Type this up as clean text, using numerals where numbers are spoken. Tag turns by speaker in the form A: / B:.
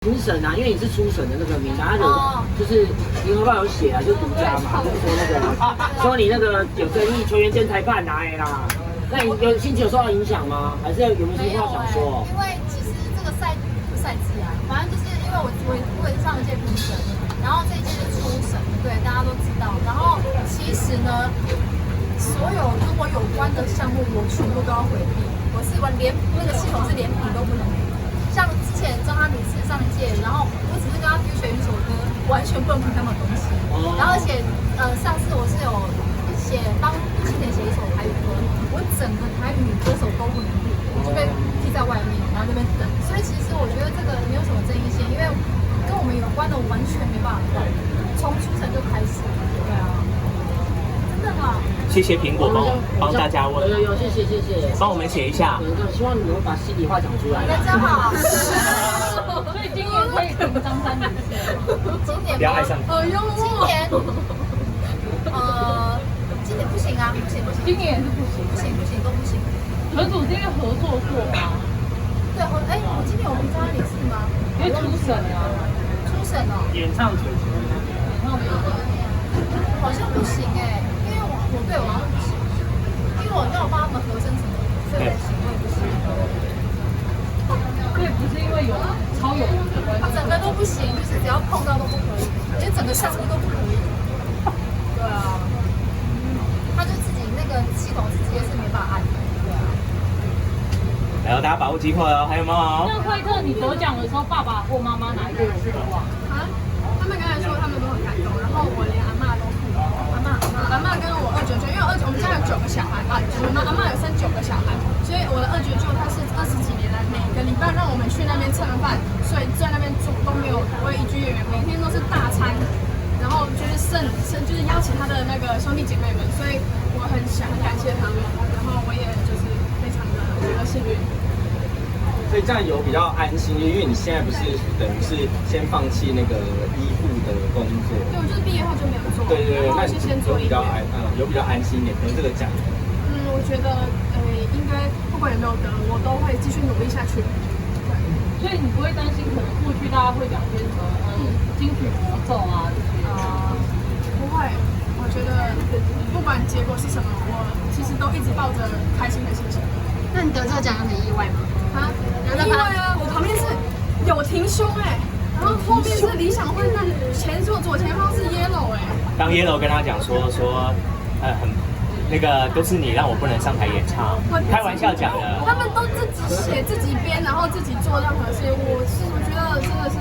A: 评审啊，因为你是初审的那个名单，有就是联合报有写啊，就独家嘛，就是说那个说你那个有争议，球员兼裁判拿啦。那你有心情有受到影响吗？还是有没有什么话想说？
B: 因为其实这个赛季啊，反正就是因为我也是上一届评审，然后这一届是初审，对，大家都知道。然后其实呢，所有跟我有关的项目，我全部都要回避。我是连那个系统是连评都不能评。像之前张哈米是上一届，然后我只是跟他丢选一首歌，完全不能评他们的东西。然后而且上次我是有帮杜青田写一首台语歌，我整个台语歌手都不能评，我就被踢在外面，然后那边等。所以其实我觉得这个没有什么争议性，因为跟我们有关的完全没办法动，从出生就开始。对啊，真的吗？
C: 谢谢苹果帮大家问，
A: 有谢谢，
C: 帮我们写一下。
A: 希望你们把心里话讲出来。
B: 大家好。
D: 所以今年可以评张三女士吗？
B: 今年
C: 不要爱上他。
B: 今年不行啊，不行。
D: 今年也是不行，
B: 都不行。
D: 合组是因为合作过吗？
B: 对，我今年有评张三女士吗？
D: 因为初审啊。
B: 初审哦。
A: 演唱曲。
B: 好像不行因为我对我好像不行，因为我要帮他们合声什么，所以我也不行。
D: 所以不是因为有超有的关系，
B: 整个都不行，就是只要碰到都不可以，连整个项目都不可以。对啊，他就自己那个系统是直接是没办法按的。对啊。
C: 然后大家把握机会哦，还有没有？
D: 那惠特，你得奖的时候，爸爸或妈妈哪一个人说话？
E: 啊？他们刚才说他们都很感动，然后我连阿嬷都哭了。阿嬷跟我二舅舅，因为我们家有9个小孩啊，我们阿嬷有生9个小孩，所以我的二舅舅他是20几年来每个礼拜让我们去那边蹭饭，所以在那边住都没有不会一句怨言，每天都是大餐，然后就是就是邀请他的那个兄弟姐妹们，所以我很感谢他们，然后我也就是非常的觉得幸运。
F: 所以这样有比较安心，因为你现在不是等于是先放弃那个医护的工作。
E: 对，我就是毕业后就没有做。
F: 对，那
E: 是先做
F: 有比较安心一点，可能这个奖。
E: 我觉得应该不管有没有得，我都会继续努力下去。对。
D: 所以你不会担心可能过去大家会讲些什么金曲魔咒啊这些？
E: 不会，我觉得不管结果是什么，我其实都一直抱着开心的心情。
B: 那你得这个奖很意外吗？
E: 意外啊！我旁边是有廷兄然后后面是理想混蛋，左前方是 Yellow
C: 当 Yellow 跟他讲说很那个都是你让我不能上台演唱，开玩笑讲的。
E: 他们都自己写自己编，然后自己做任何事，我觉得真的是